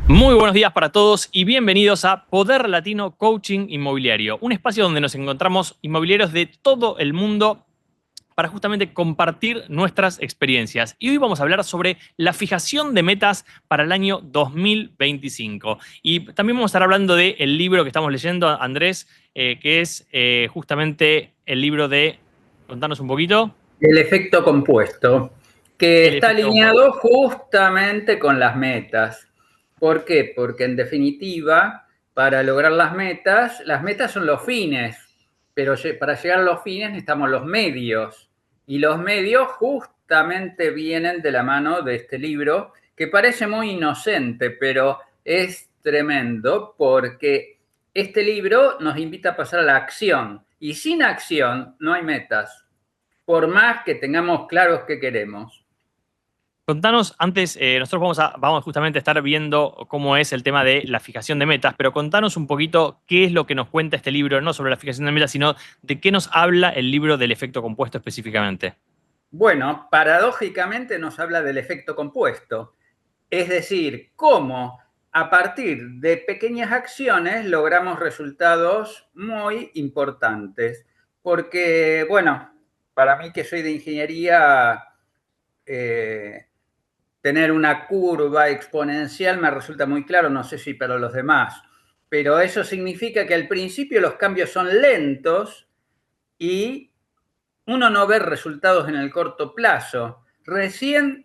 Muy buenos días para todos y bienvenidos a Poder Latino Coaching Inmobiliario, un espacio donde nos encontramos inmobiliarios de todo el mundo para justamente compartir nuestras experiencias. Y hoy vamos a hablar sobre la fijación de metas para el año 2025. Y también vamos a estar hablando del libro que estamos leyendo, Andrés, que es justamente el libro de... Contanos un poquito. El efecto compuesto, que El está efecto compuesto. alineado justamente con las metas. ¿Por qué? Porque en definitiva, para lograr las metas son los fines, pero para llegar a los fines necesitamos los medios. Y los medios justamente vienen de la mano de este libro, que parece muy inocente, pero es tremendo porque este libro nos invita a pasar a la acción. Y sin acción no hay metas, por más que tengamos claros qué queremos. Contanos, antes, nosotros vamos justamente a estar viendo cómo es el tema de la fijación de metas, pero contanos un poquito qué es lo que nos cuenta este libro, no sobre la fijación de metas, sino de qué nos habla el libro del efecto compuesto específicamente. Bueno, paradójicamente nos habla del efecto compuesto, es decir, cómo a partir de pequeñas acciones logramos resultados muy importantes. Porque, bueno, para mí que soy de ingeniería, tener una curva exponencial me resulta muy claro, no sé si para los demás, pero eso significa que al principio los cambios son lentos y uno no ve resultados en el corto plazo. Recién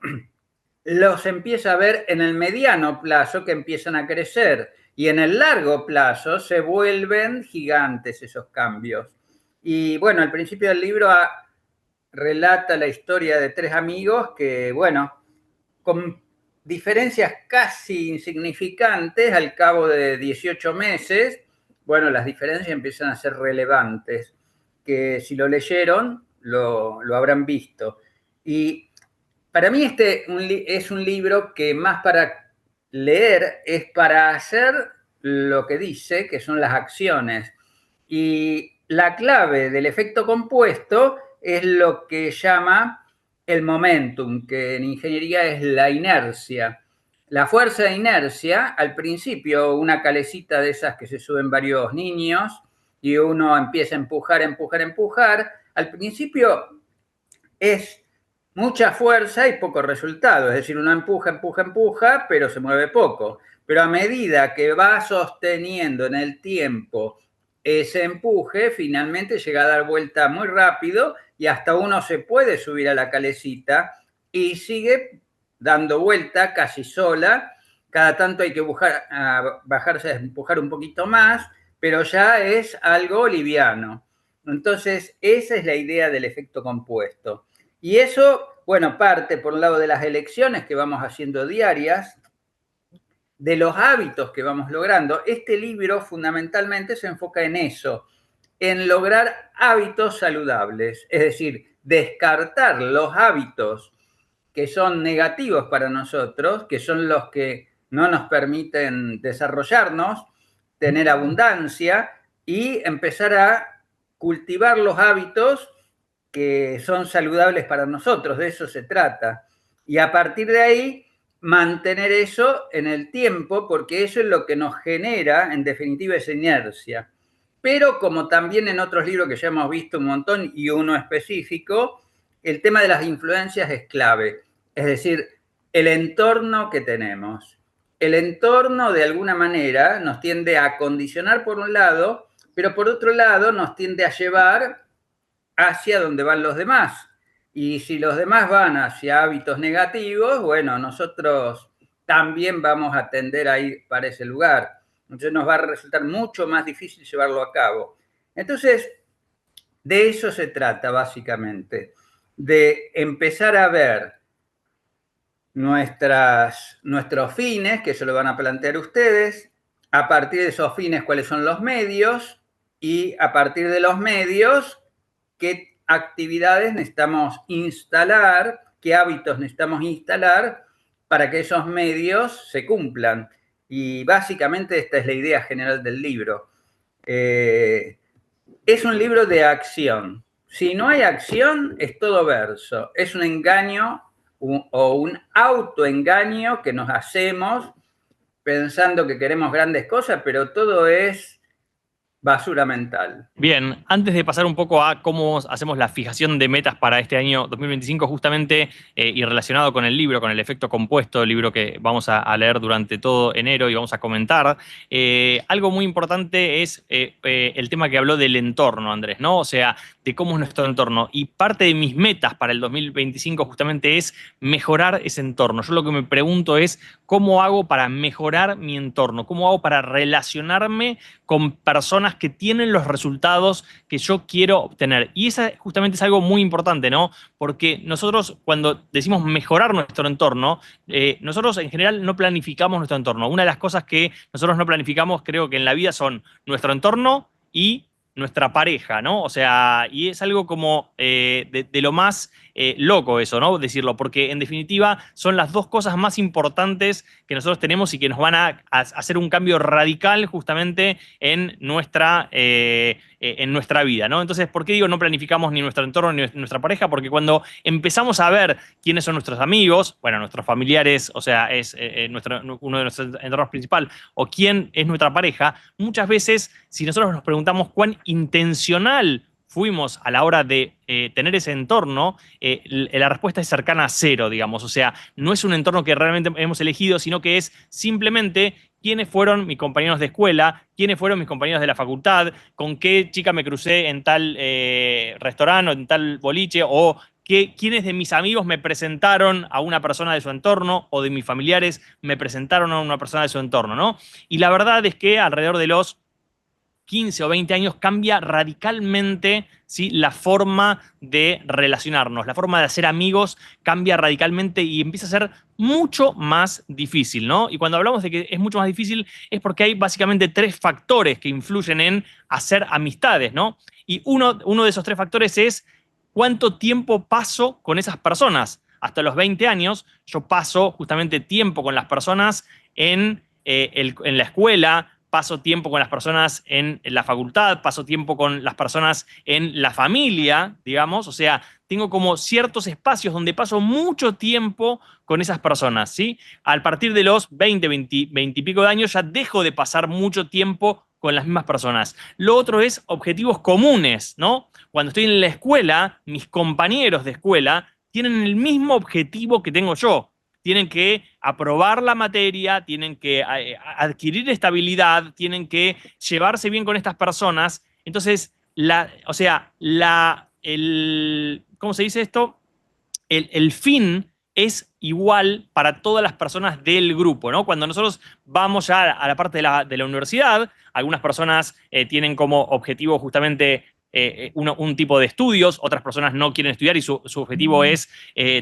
los empieza a ver en el mediano plazo, que empiezan a crecer, y en el largo plazo se vuelven gigantes esos cambios. Y bueno, al principio del libro relata la historia de tres amigos que, bueno, con diferencias casi insignificantes, al cabo de 18 meses, bueno, las diferencias empiezan a ser relevantes, que si lo leyeron, lo habrán visto. Y para mí es un libro que más para leer es para hacer lo que dice, que son las acciones. Y la clave del efecto compuesto es lo que llama el momentum, que en ingeniería es la inercia. La fuerza de inercia, al principio una calecita de esas que se suben varios niños y uno empieza a empujar, empujar, empujar, al principio es mucha fuerza y poco resultado. Es decir, uno empuja, empuja, empuja, pero se mueve poco. Pero a medida que va sosteniendo en el tiempo ese empuje, finalmente llega a dar vuelta muy rápido y hasta uno se puede subir a la calecita y sigue dando vuelta casi sola. Cada tanto hay que bajarse a empujar un poquito más, pero ya es algo liviano. Entonces, esa es la idea del efecto compuesto. Y eso, bueno, parte por un lado de las elecciones que vamos haciendo diarias, de los hábitos que vamos logrando. Este libro fundamentalmente se enfoca en eso, en lograr hábitos saludables, es decir, descartar los hábitos que son negativos para nosotros, que son los que no nos permiten desarrollarnos, tener abundancia y empezar a cultivar los hábitos que son saludables para nosotros, de eso se trata. Y a partir de ahí, mantener eso en el tiempo, porque eso es lo que nos genera, en definitiva, esa inercia. Pero como también en otros libros que ya hemos visto un montón y uno específico, el tema de las influencias es clave. Es decir, el entorno que tenemos. El entorno, de alguna manera, nos tiende a condicionar por un lado, pero por otro lado nos tiende a llevar hacia donde van los demás. Y si los demás van hacia hábitos negativos, bueno, nosotros también vamos a tender a ir para ese lugar. Entonces nos va a resultar mucho más difícil llevarlo a cabo. Entonces, de eso se trata básicamente, de empezar a ver nuestros fines, que se lo van a plantear ustedes, a partir de esos fines cuáles son los medios y a partir de los medios qué actividades necesitamos instalar, qué hábitos necesitamos instalar para que esos medios se cumplan. Y básicamente esta es la idea general del libro. Es un libro de acción. Si no hay acción, es todo verso. Es un engaño o un autoengaño que nos hacemos pensando que queremos grandes cosas, pero todo es basura mental. Bien, antes de pasar un poco a cómo hacemos la fijación de metas para este año 2025, justamente y relacionado con el libro, con el efecto compuesto, el libro que vamos a leer durante todo enero y vamos a comentar, algo muy importante es el tema que habló del entorno, Andrés, ¿no? O sea, de cómo es nuestro entorno. Y parte de mis metas para el 2025 justamente es mejorar ese entorno. Yo lo que me pregunto es, ¿cómo hago para mejorar mi entorno? ¿Cómo hago para relacionarme con personas que tienen los resultados que yo quiero obtener? Y esa justamente es algo muy importante, ¿no? Porque nosotros cuando decimos mejorar nuestro entorno, nosotros en general no planificamos nuestro entorno. Una de las cosas que nosotros no planificamos, creo que en la vida, son nuestro entorno y nuestra pareja, ¿no? O sea, y es algo como de lo más loco eso, ¿no? Decirlo, porque en definitiva son las dos cosas más importantes que nosotros tenemos y que nos van a hacer un cambio radical justamente en nuestra vida, ¿no? Entonces, ¿por qué digo no planificamos ni nuestro entorno ni nuestra pareja? Porque cuando empezamos a ver quiénes son nuestros amigos, bueno, nuestros familiares, o sea, es uno de nuestros entornos principal, o quién es nuestra pareja, muchas veces, si nosotros nos preguntamos cuán intencional fuimos a la hora de tener ese entorno, la respuesta es cercana a cero, digamos. O sea, no es un entorno que realmente hemos elegido, sino que es simplemente quiénes fueron mis compañeros de escuela, quiénes fueron mis compañeros de la facultad, con qué chica me crucé en tal restaurante o en tal boliche, o quiénes de mis amigos me presentaron a una persona de su entorno, o de mis familiares me presentaron a una persona de su entorno, ¿no? Y la verdad es que alrededor de los 15 o 20 años cambia radicalmente, ¿sí?, la forma de relacionarnos, la forma de hacer amigos cambia radicalmente y empieza a ser mucho más difícil, ¿no? Y cuando hablamos de que es mucho más difícil es porque hay básicamente tres factores que influyen en hacer amistades, ¿no? Y uno de esos tres factores es cuánto tiempo paso con esas personas. Hasta los 20 años yo paso justamente tiempo con las personas en la escuela, paso tiempo con las personas en la facultad, paso tiempo con las personas en la familia, digamos. O sea, tengo como ciertos espacios donde paso mucho tiempo con esas personas, ¿sí? A partir de los 20, 20 y pico de años ya dejo de pasar mucho tiempo con las mismas personas. Lo otro es objetivos comunes, ¿no? Cuando estoy en la escuela, mis compañeros de escuela tienen el mismo objetivo que tengo yo. Tienen que aprobar la materia, tienen que adquirir estabilidad, tienen que llevarse bien con estas personas. Entonces, ¿cómo se dice esto? El fin es igual para todas las personas del grupo, ¿no? Cuando nosotros vamos ya a la parte de la universidad, algunas personas tienen como objetivo justamente un tipo de estudios, otras personas no quieren estudiar y su objetivo es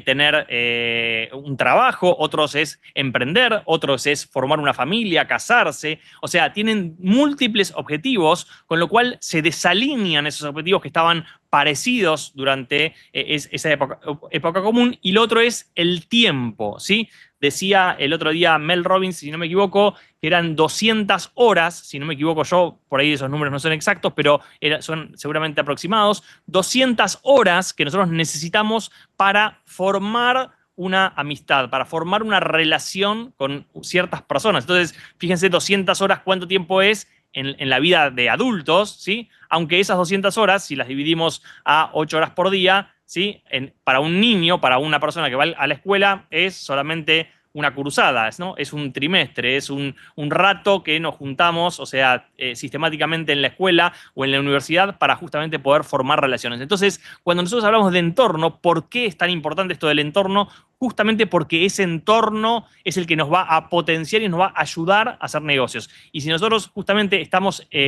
tener un trabajo, otros es emprender, otros es formar una familia, casarse. O sea, tienen múltiples objetivos, con lo cual se desalinean esos objetivos que estaban parecidos durante esa época común. Y lo otro es el tiempo, ¿sí? Decía el otro día Mel Robbins, si no me equivoco, que eran 200 horas, si no me equivoco yo, por ahí esos números no son exactos, pero son seguramente aproximados, 200 horas que nosotros necesitamos para formar una amistad, para formar una relación con ciertas personas. Entonces, fíjense, 200 horas, ¿cuánto tiempo es en la vida de adultos? ¿Sí? Aunque esas 200 horas, si las dividimos a 8 horas por día, ¿sí? Para un niño, para una persona que va a la escuela, es solamente una cursada, ¿no? Es un trimestre, es un rato que nos juntamos, o sea, sistemáticamente en la escuela o en la universidad para justamente poder formar relaciones. Entonces, cuando nosotros hablamos de entorno, ¿por qué es tan importante esto del entorno? Justamente porque ese entorno es el que nos va a potenciar y nos va a ayudar a hacer negocios. Y si nosotros justamente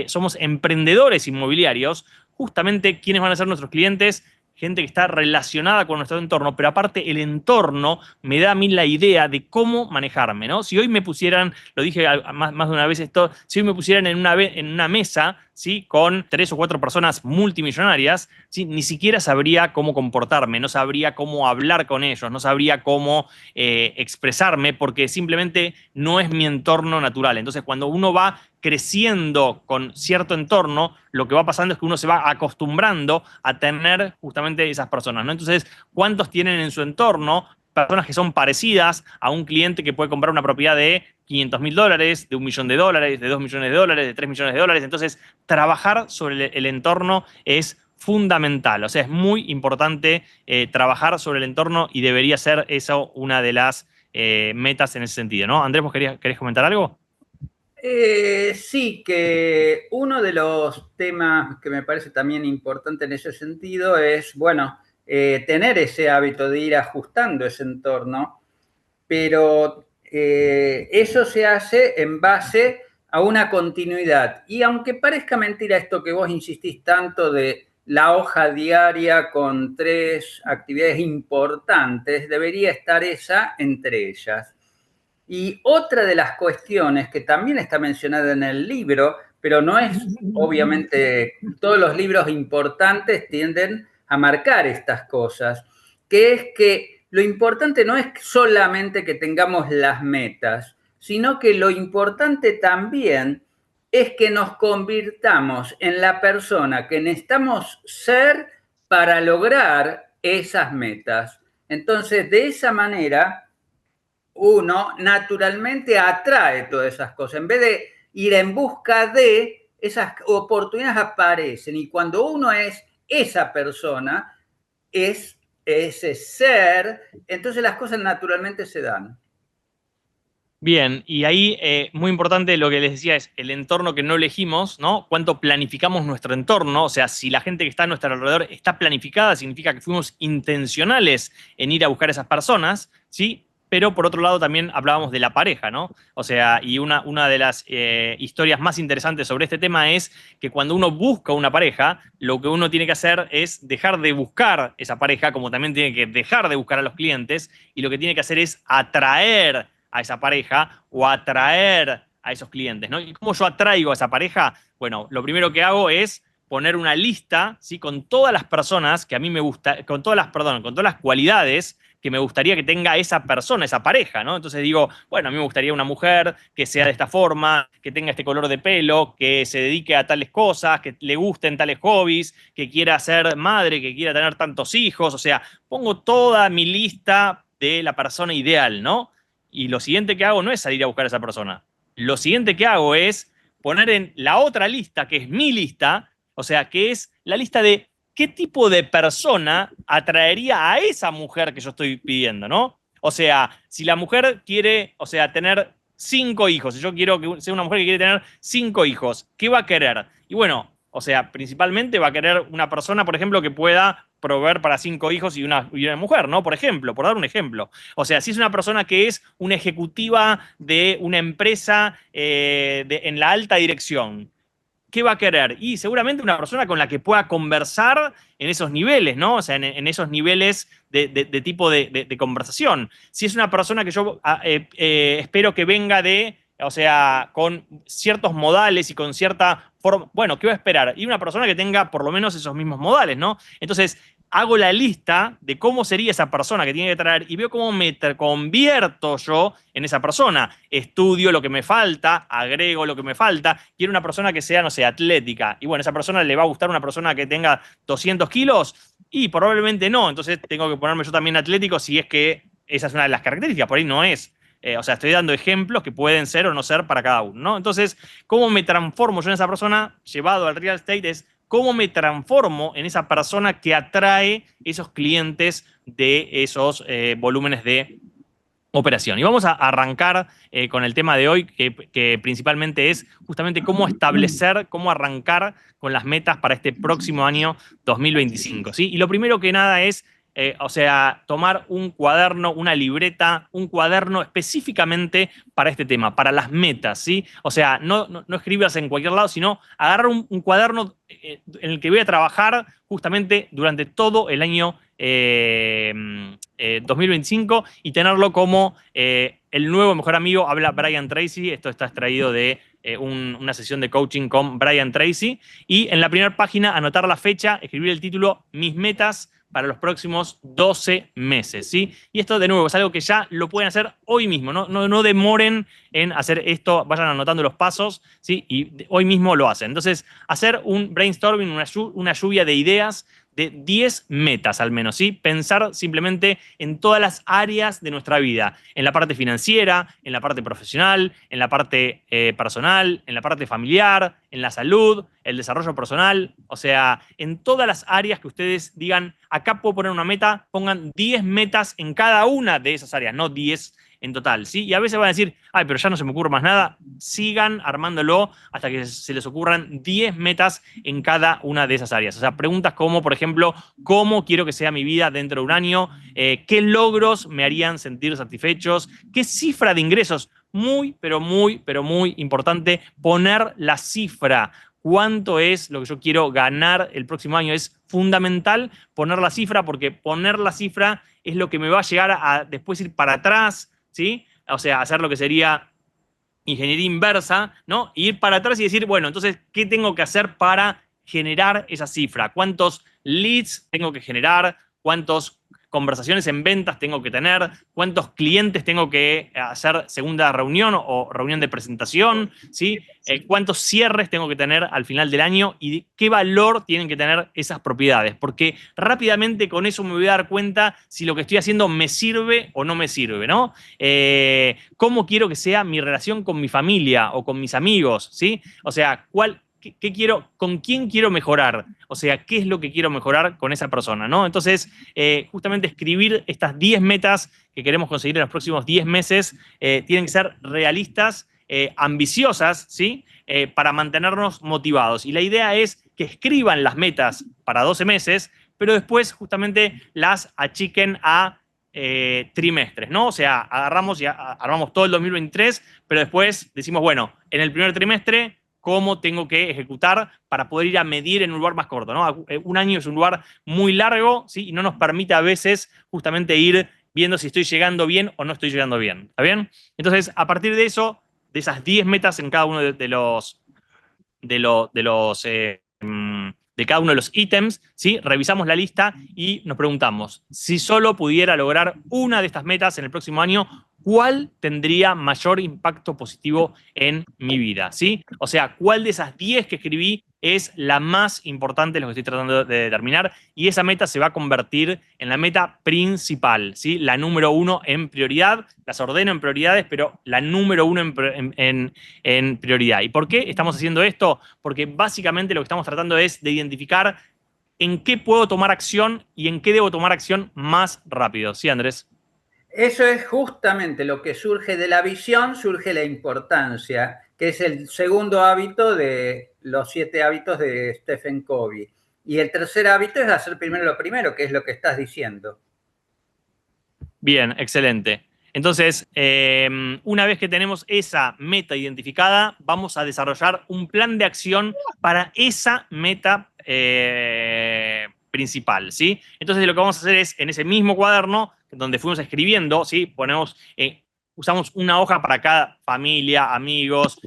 somos emprendedores inmobiliarios, justamente, ¿quiénes van a ser nuestros clientes? Gente que está relacionada con nuestro entorno, pero aparte el entorno me da a mí la idea de cómo manejarme, ¿no? Si hoy me pusieran, lo dije más de una vez esto, si hoy me pusieran en una mesa, ¿sí?, con 3 o 4 personas multimillonarias, ¿sí?, ni siquiera sabría cómo comportarme, no sabría cómo hablar con ellos, no sabría cómo expresarme, porque simplemente no es mi entorno natural. Entonces, cuando uno va creciendo con cierto entorno, lo que va pasando es que uno se va acostumbrando a tener justamente esas personas, ¿no? Entonces, ¿cuántos tienen en su entorno personas que son parecidas a un cliente que puede comprar una propiedad de $500.000, de $1.000.000, de $2.000.000, de $3.000.000. Entonces, trabajar sobre el entorno es fundamental. O sea, es muy importante trabajar sobre el entorno y debería ser eso una de las metas en ese sentido, ¿no? Andrés, ¿vos querés comentar algo? Sí, que uno de los temas que me parece también importante en ese sentido es, bueno, tener ese hábito de ir ajustando ese entorno, pero eso se hace en base a una continuidad. Y aunque parezca mentira esto que vos insistís tanto de la hoja diaria con 3 actividades importantes, debería estar esa entre ellas. Y otra de las cuestiones que también está mencionada en el libro, pero no es, obviamente, todos los libros importantes tienden a marcar estas cosas, que es que lo importante no es solamente que tengamos las metas, sino que lo importante también es que nos convirtamos en la persona que necesitamos ser para lograr esas metas. Entonces, de esa manera uno naturalmente atrae todas esas cosas. En vez de ir en busca de, esas oportunidades aparecen. Y cuando uno es esa persona, es ese ser, entonces las cosas naturalmente se dan. Bien, y ahí muy importante lo que les decía es el entorno que no elegimos, ¿no? Cuánto planificamos nuestro entorno, o sea, si la gente que está a nuestro alrededor está planificada, significa que fuimos intencionales en ir a buscar a esas personas, ¿sí? Pero por otro lado también hablábamos de la pareja, ¿no? O sea, y una de las historias más interesantes sobre este tema es que cuando uno busca una pareja, lo que uno tiene que hacer es dejar de buscar esa pareja, como también tiene que dejar de buscar a los clientes, y lo que tiene que hacer es atraer a esa pareja o atraer a esos clientes, ¿no? ¿Y cómo yo atraigo a esa pareja? Bueno, lo primero que hago es poner una lista, ¿sí? Con todas las personas que a mí me gusta, con todas las cualidades que me gustaría que tenga esa persona, esa pareja, ¿no? Entonces digo, bueno, a mí me gustaría una mujer que sea de esta forma, que tenga este color de pelo, que se dedique a tales cosas, que le gusten tales hobbies, que quiera ser madre, que quiera tener tantos hijos, o sea, pongo toda mi lista de la persona ideal, ¿no? Y lo siguiente que hago no es salir a buscar a esa persona. Lo siguiente que hago es poner en la otra lista, que es mi lista, o sea, que es la lista de qué tipo de persona atraería a esa mujer que yo estoy pidiendo, ¿no? O sea, si la mujer quiere, o sea, tener 5 hijos, si yo quiero que sea una mujer que quiere tener 5 hijos, ¿qué va a querer? Y bueno, o sea, principalmente va a querer una persona, por ejemplo, que pueda proveer para 5 hijos y una mujer, ¿no? Por ejemplo, por dar un ejemplo. O sea, si es una persona que es una ejecutiva de una empresa en la alta dirección, ¿qué va a querer? Y seguramente una persona con la que pueda conversar en esos niveles, ¿no? O sea, en esos niveles de tipo de conversación. Si es una persona que yo espero que venga o sea, con ciertos modales y con cierta forma, bueno, ¿qué va a esperar? Y una persona que tenga por lo menos esos mismos modales, ¿no? Entonces, hago la lista de cómo sería esa persona que tiene que traer y veo cómo me convierto yo en esa persona. Estudio lo que me falta, agrego lo que me falta. Quiero una persona que sea, no sé, atlética. Y bueno, esa persona le va a gustar una persona que tenga 200 kilos y probablemente no. Entonces tengo que ponerme yo también atlético si es que esa es una de las características. Por ahí no es. O sea, estoy dando ejemplos que pueden ser o no ser para cada uno, ¿no? Entonces, ¿cómo me transformo yo en esa persona llevado al real estate? Es cómo me transformo en esa persona que atrae esos clientes de esos volúmenes de operación. Y vamos a arrancar con el tema de hoy, que principalmente es justamente cómo establecer, cómo arrancar con las metas para este próximo año 2025, ¿sí? Y lo primero que nada es, o sea, tomar un cuaderno, una libreta, un cuaderno específicamente para este tema, para las metas, ¿sí? O sea, no escribas en cualquier lado, sino agarrar un cuaderno en el que voy a trabajar justamente durante todo el año 2025 y tenerlo como el nuevo mejor amigo. Habla Brian Tracy. Esto está extraído de una sesión de coaching con Brian Tracy. Y en la primera página anotar la fecha, escribir el título Mis metas para los próximos 12 meses, ¿sí? Y esto, de nuevo, es algo que ya lo pueden hacer hoy mismo, no demoren en hacer esto, vayan anotando los pasos, ¿sí? Y hoy mismo lo hacen. Entonces, hacer un brainstorming, una lluvia de ideas de 10 metas al menos, ¿sí? Pensar simplemente en todas las áreas de nuestra vida, en la parte financiera, en la parte profesional, en la parte personal, en la parte familiar, en la salud, el desarrollo personal, o sea, en todas las áreas que ustedes digan, acá puedo poner una meta, pongan 10 metas en cada una de esas áreas, no 10 en total, ¿sí? Y a veces van a decir, ay, pero ya no se me ocurre más nada. Sigan armándolo hasta que se les ocurran 10 metas en cada una de esas áreas. O sea, preguntas como, por ejemplo, ¿cómo quiero que sea mi vida dentro de un año? ¿Qué logros me harían sentir satisfechos? ¿Qué cifra de ingresos? Muy, pero muy importante poner la cifra. ¿Cuánto es lo que yo quiero ganar el próximo año? Es fundamental poner la cifra, porque poner la cifra es lo que me va a llegar a después ir para atrás, ¿sí? O sea, hacer lo que sería ingeniería inversa, ¿no? Y ir para atrás y decir, bueno, entonces, ¿qué tengo que hacer para generar esa cifra? ¿Cuántos leads tengo que generar? ¿Cuántas conversaciones en ventas tengo que tener? ¿Cuántos clientes tengo que hacer segunda reunión o reunión de presentación? ¿Sí? ¿Cuántos cierres tengo que tener al final del año? ¿Y qué valor tienen que tener esas propiedades? Porque rápidamente con eso me voy a dar cuenta si lo que estoy haciendo me sirve o no me sirve, ¿no? ¿Cómo quiero que sea mi relación con mi familia o con mis amigos? ¿Sí? O sea, ¿qué quiero, con quién quiero mejorar? O sea, ¿qué es lo que quiero mejorar con esa persona? ¿No? Entonces, justamente escribir estas 10 metas que queremos conseguir en los próximos 10 meses tienen que ser realistas, ambiciosas, ¿sí? Para mantenernos motivados. Y la idea es que escriban las metas para 12 meses, pero después justamente las achiquen a trimestres, ¿no? O sea, agarramos y armamos todo el 2023, pero después decimos, bueno, en el primer trimestre, ¿cómo tengo que ejecutar para poder ir a medir en un lugar más corto, ¿no? Un año es un lugar muy largo, ¿sí? Y no nos permite a veces justamente ir viendo si estoy llegando bien o no estoy llegando bien, ¿está bien? Entonces, a partir de eso, de esas 10 metas en cada uno de cada uno de los ítems, ¿sí? Revisamos la lista y nos preguntamos, si solo pudiera lograr una de estas metas en el próximo año, ¿cuál tendría mayor impacto positivo en mi vida? ¿Sí? O sea, ¿cuál de esas 10 que escribí es la más importante de lo que estoy tratando de determinar? Y esa meta se va a convertir en la meta principal, ¿sí? La número uno en prioridad. Las ordeno en prioridades, pero la número uno en prioridad. ¿Y por qué estamos haciendo esto? Porque básicamente lo que estamos tratando es de identificar en qué puedo tomar acción y en qué debo tomar acción más rápido. ¿Sí, Andrés? Eso es justamente lo que surge de la visión, surge la importancia, que es el segundo hábito de los 7 hábitos de Stephen Covey. Y el tercer hábito es hacer primero lo primero, que es lo que estás diciendo. Bien, excelente. Entonces, una vez que tenemos esa meta identificada, vamos a desarrollar un plan de acción para esa meta principal, ¿sí? Entonces, lo que vamos a hacer es, en ese mismo cuaderno, donde fuimos escribiendo, ¿sí? Usamos una hoja para cada familia, amigos,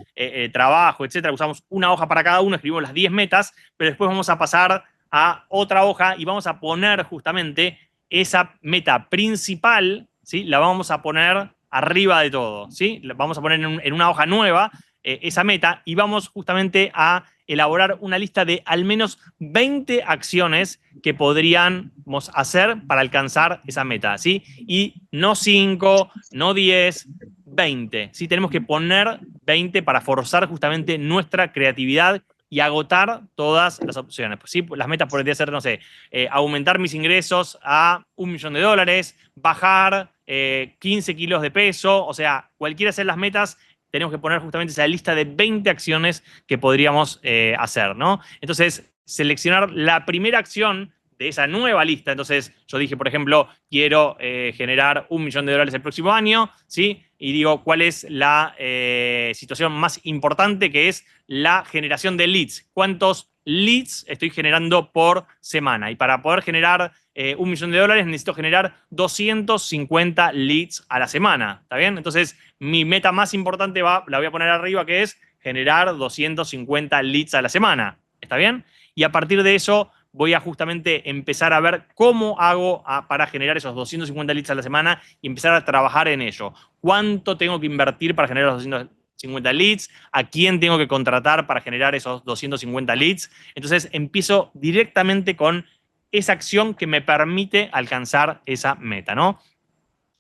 trabajo, etcétera. Usamos una hoja para cada uno, escribimos las 10 metas, pero después vamos a pasar a otra hoja y vamos a poner justamente esa meta principal, ¿sí? La vamos a poner arriba de todo, ¿sí? La vamos a poner en una hoja nueva esa meta y vamos justamente a elaborar una lista de al menos 20 acciones que podríamos hacer para alcanzar esa meta, ¿sí? Y no 5, no 10, 20, ¿sí? Tenemos que poner 20 para forzar justamente nuestra creatividad y agotar todas las opciones. Pues, ¿sí? Las metas podrían ser, no sé, aumentar mis ingresos a $1.000.000, bajar 15 kilos de peso, o sea, cualquiera sean las metas, tenemos que poner justamente esa lista de 20 acciones que podríamos hacer, ¿no? Entonces, seleccionar la primera acción de esa nueva lista. Entonces, yo dije, por ejemplo, quiero generar $1.000.000 el próximo año, ¿sí? Y digo, ¿cuál es la situación más importante? Que es la generación de leads. ¿Cuántos leads estoy generando por semana? Y para poder generar $1.000.000 necesito generar 250 leads a la semana, ¿está bien? Entonces, mi meta más importante la voy a poner arriba, que es generar 250 leads a la semana, ¿está bien? Y a partir de eso voy a justamente empezar a ver cómo hago para generar esos 250 leads a la semana y empezar a trabajar en ello. ¿Cuánto tengo que invertir para generar los 250 leads? ¿A quién tengo que contratar para generar esos 250 leads? Entonces empiezo directamente con esa acción que me permite alcanzar esa meta, ¿no?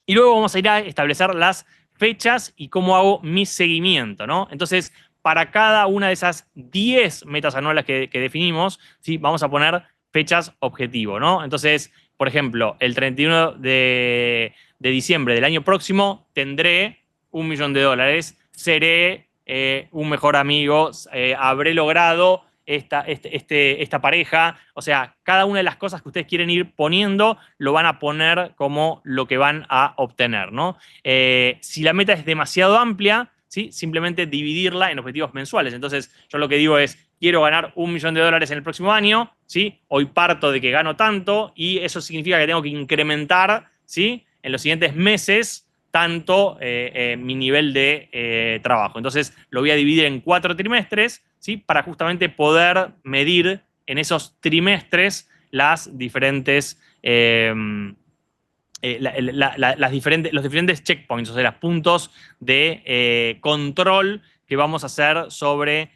Y luego vamos a ir a establecer las fechas y cómo hago mi seguimiento, ¿no? Entonces, para cada una de esas 10 metas anuales que definimos, ¿sí? Vamos a poner fechas objetivo, ¿no? Entonces, por ejemplo, el 31 de diciembre del año próximo tendré $1.000.000, seré un mejor amigo, habré logrado esta pareja. O sea, cada una de las cosas que ustedes quieren ir poniendo lo van a poner como lo que van a obtener, ¿no? Si la meta es demasiado amplia, ¿sí? Simplemente dividirla en objetivos mensuales. Entonces, yo lo que digo es, quiero ganar $1.000.000 en el próximo año, ¿sí? Hoy parto de que gano tanto y eso significa que tengo que incrementar, ¿sí? En los siguientes meses tanto mi nivel de trabajo. Entonces, lo voy a dividir en 4 trimestres, ¿sí? Para justamente poder medir en esos trimestres las diferentes, los diferentes checkpoints, o sea, los puntos de control que vamos a hacer sobre,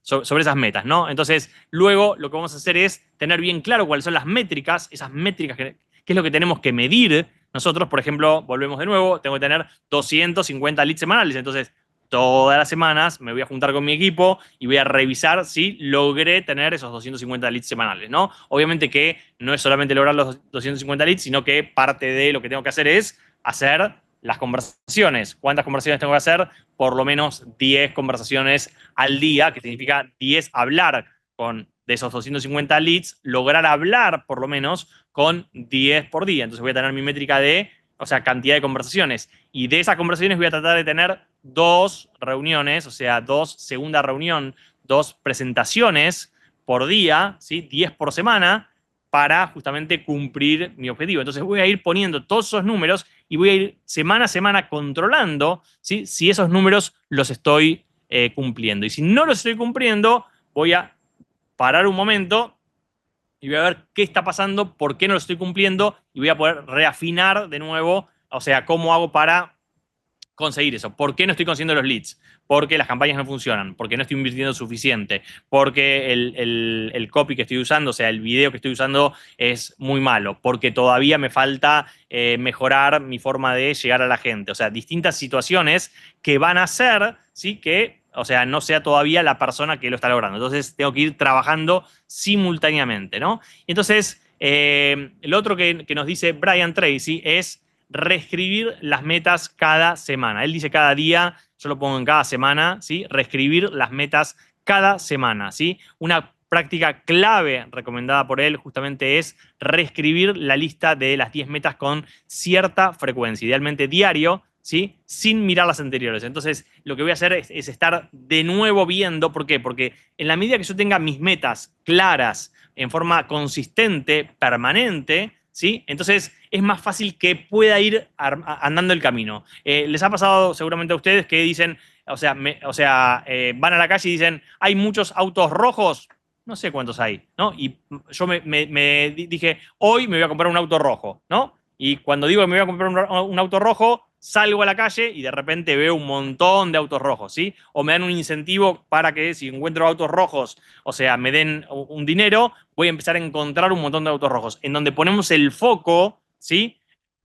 sobre esas metas, ¿no? Entonces, luego lo que vamos a hacer es tener bien claro cuáles son las métricas, esas métricas que es lo que tenemos que medir. Nosotros, por ejemplo, volvemos de nuevo, tengo que tener 250 leads semanales, entonces todas las semanas me voy a juntar con mi equipo y voy a revisar si logré tener esos 250 leads semanales, ¿no? Obviamente que no es solamente lograr los 250 leads, sino que parte de lo que tengo que hacer es hacer las conversaciones. ¿Cuántas conversaciones tengo que hacer? Por lo menos 10 conversaciones al día, que significa 10 hablar de esos 250 leads, lograr hablar por lo menos con 10 por día. Entonces voy a tener mi métrica de, o sea, cantidad de conversaciones. Y de esas conversaciones voy a tratar de tener 2 reuniones, o sea, 2 segunda reunión, 2 presentaciones por día, ¿sí? 10 por semana, para justamente cumplir mi objetivo. Entonces voy a ir poniendo todos esos números y voy a ir semana a semana controlando, ¿sí? Si esos números los estoy cumpliendo. Y si no los estoy cumpliendo, voy a parar un momento y voy a ver qué está pasando, por qué no lo estoy cumpliendo y voy a poder reafinar de nuevo, o sea, cómo hago para conseguir eso. ¿Por qué no estoy consiguiendo los leads? Porque las campañas no funcionan, porque no estoy invirtiendo suficiente, porque el copy que estoy usando, o sea, el video que estoy usando es muy malo, porque todavía me falta mejorar mi forma de llegar a la gente. O sea, distintas situaciones que van a hacer, ¿sí? Que, o sea, no sea todavía la persona que lo está logrando. Entonces, tengo que ir trabajando simultáneamente, ¿no? Entonces, lo otro que nos dice Brian Tracy es reescribir las metas cada semana. Él dice cada día, yo lo pongo en cada semana, ¿sí? Reescribir las metas cada semana, ¿sí? Una práctica clave recomendada por él justamente es reescribir la lista de las 10 metas con cierta frecuencia, idealmente diario, ¿sí? Sin mirar las anteriores. Entonces, lo que voy a hacer es estar de nuevo viendo. ¿Por qué? Porque en la medida que yo tenga mis metas claras, en forma consistente, permanente, ¿sí? Entonces es más fácil que pueda ir andando el camino. Les ha pasado seguramente a ustedes que dicen, van a la calle y dicen, hay muchos autos rojos, no sé cuántos hay, ¿no? Y yo dije, hoy me voy a comprar un auto rojo, ¿no? Y cuando digo que me voy a comprar un auto rojo, salgo a la calle y de repente veo un montón de autos rojos, ¿sí? O me dan un incentivo para que si encuentro autos rojos, o sea, me den un dinero, voy a empezar a encontrar un montón de autos rojos. En donde ponemos el foco, ¿sí?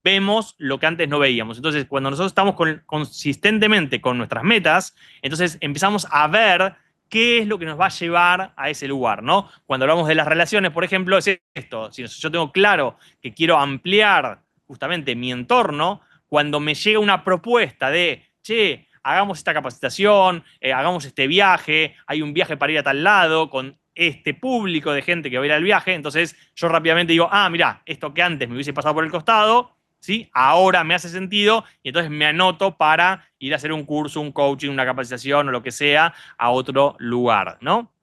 Vemos lo que antes no veíamos. Entonces, cuando nosotros estamos consistentemente con nuestras metas, entonces empezamos a ver qué es lo que nos va a llevar a ese lugar, ¿no? Cuando hablamos de las relaciones, por ejemplo, es esto. Si yo tengo claro que quiero ampliar justamente mi entorno, cuando me llega una propuesta de, che, hagamos esta capacitación, hagamos este viaje, hay un viaje para ir a tal lado, con este público de gente que va a ir al viaje, entonces yo rápidamente digo, mirá, esto que antes me hubiese pasado por el costado, ¿sí? Ahora me hace sentido y entonces me anoto para ir a hacer un curso, un coaching, una capacitación o lo que sea a otro lugar, ¿no?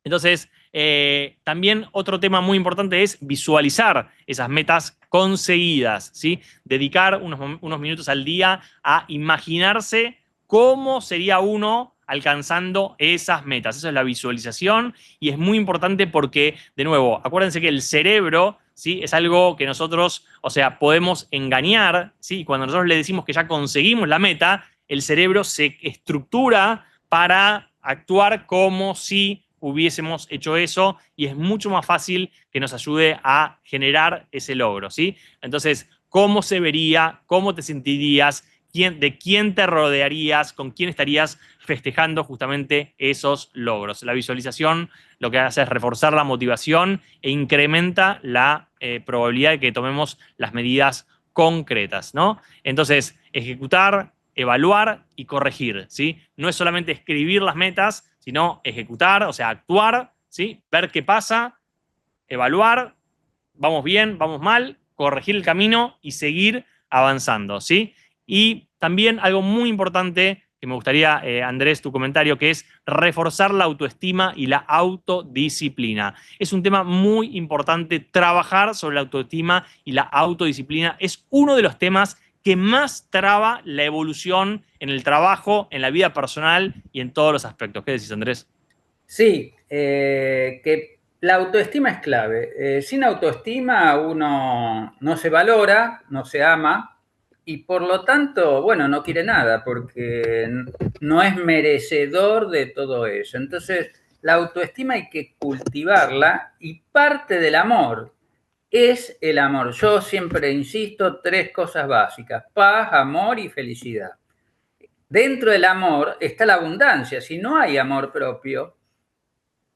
Entonces, también otro tema muy importante es visualizar esas metas conseguidas, ¿sí? Dedicar unos minutos al día a imaginarse cómo sería uno alcanzando esas metas. Eso es la visualización y es muy importante porque, de nuevo, acuérdense que el cerebro, ¿sí? Es algo que nosotros, o sea, podemos engañar, ¿sí? Cuando nosotros le decimos que ya conseguimos la meta, el cerebro se estructura para actuar como si hubiésemos hecho eso y es mucho más fácil que nos ayude a generar ese logro, ¿sí? Entonces, ¿cómo se vería? ¿Cómo te sentirías? ¿De quién te rodearías? ¿Con quién estarías festejando justamente esos logros? La visualización lo que hace es reforzar la motivación e incrementa la probabilidad de que tomemos las medidas concretas, ¿no? Entonces, ejecutar, evaluar y corregir, ¿sí? No es solamente escribir las metas, sino ejecutar, o sea, actuar, ¿sí? Ver qué pasa, evaluar, vamos bien, vamos mal, corregir el camino y seguir avanzando, ¿sí? Y también algo muy importante que me gustaría, Andrés, tu comentario, que es reforzar la autoestima y la autodisciplina. Es un tema muy importante, trabajar sobre la autoestima y la autodisciplina. Es uno de los temas que más traba la evolución en el trabajo, en la vida personal y en todos los aspectos. ¿Qué decís, Andrés? Sí, que la autoestima es clave. Sin autoestima uno no se valora, no se ama y por lo tanto, bueno, no quiere nada porque no es merecedor de todo eso. Entonces, la autoestima hay que cultivarla y parte del amor es el amor. Yo siempre insisto, tres cosas básicas: paz, amor y felicidad. Dentro del amor está la abundancia. Si no hay amor propio,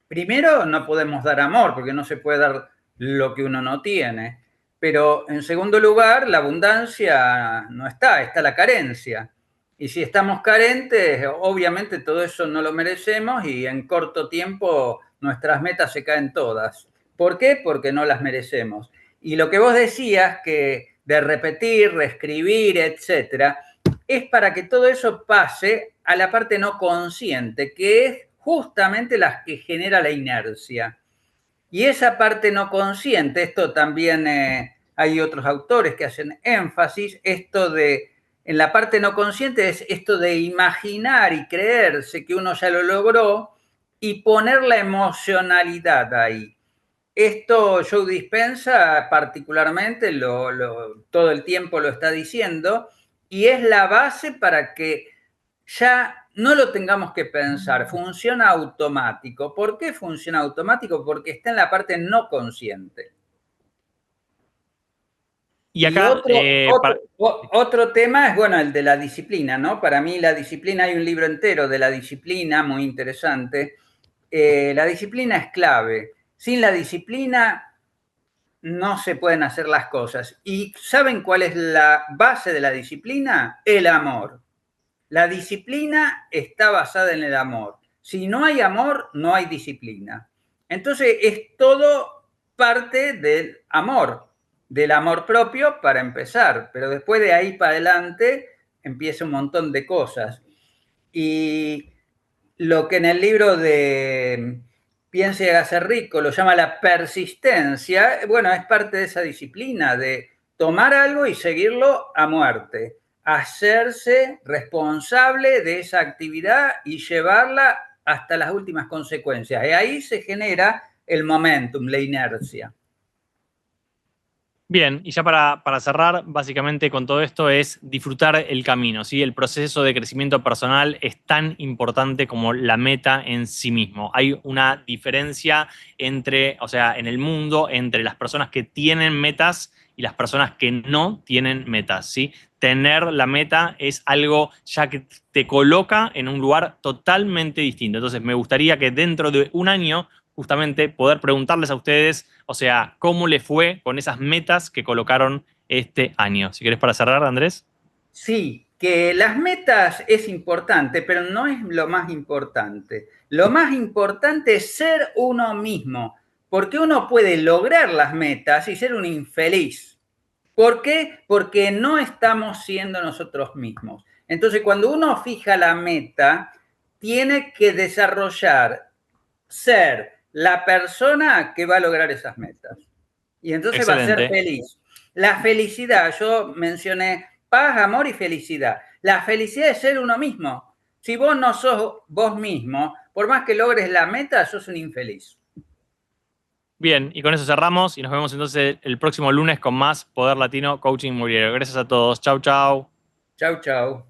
primero, no podemos dar amor, porque no se puede dar lo que uno no tiene. Pero en segundo lugar, la abundancia no está, está la carencia. Y si estamos carentes, obviamente todo eso no lo merecemos y en corto tiempo nuestras metas se caen todas. ¿Por qué? Porque no las merecemos. Y lo que vos decías, que de repetir, reescribir, etcétera, es para que todo eso pase a la parte no consciente, que es justamente la que genera la inercia. Y esa parte no consciente, esto también hay otros autores que hacen énfasis, esto de, en la parte no consciente es esto de imaginar y creerse que uno ya lo logró y poner la emocionalidad ahí. Esto Joe Dispenza particularmente todo el tiempo lo está diciendo y es la base para que ya no lo tengamos que pensar, funciona automático. ¿Por qué funciona automático? Porque está en la parte no consciente. Y Y acá, otro tema es, bueno, el de la disciplina, ¿no? Para mí la disciplina, hay un libro entero de la disciplina muy interesante. La disciplina es clave. Sin la disciplina no se pueden hacer las cosas. ¿Y saben cuál es la base de la disciplina? El amor. La disciplina está basada en el amor. Si no hay amor, no hay disciplina. Entonces es todo parte del amor propio para empezar, pero después de ahí para adelante empieza un montón de cosas. Y lo que en el libro de Piense y hágase rico lo llama la persistencia, bueno, es parte de esa disciplina de tomar algo y seguirlo a muerte, hacerse responsable de esa actividad y llevarla hasta las últimas consecuencias. Y ahí se genera el momentum, la inercia. bien, y ya para cerrar, básicamente con todo esto es disfrutar el camino, ¿sí? El proceso de crecimiento personal es tan importante como la meta en sí mismo. Hay una diferencia entre, o sea, en el mundo, entre las personas que tienen metas y las personas que no tienen metas, ¿sí? Tener la meta es algo ya que te coloca en un lugar totalmente distinto. Entonces, me gustaría que dentro de un año justamente poder preguntarles a ustedes, o sea, cómo le fue con esas metas que colocaron este año. Si querés para cerrar, Andrés. Sí, que las metas es importante, pero no es lo más importante. Lo más importante es ser uno mismo, porque uno puede lograr las metas y ser un infeliz. ¿Por qué? Porque no estamos siendo nosotros mismos. Entonces, cuando uno fija la meta, tiene que desarrollar, ser la persona que va a lograr esas metas. Y entonces va a ser Excelente. feliz. La felicidad, yo mencioné paz, amor y felicidad. La felicidad es ser uno mismo. Si vos no sos vos mismo, por más que logres la meta, sos un infeliz. Bien, y con eso cerramos y nos vemos entonces el próximo lunes con más Poder Latino Coaching Inmobiliario. Gracias a todos. Chau, chau. Chau, chau.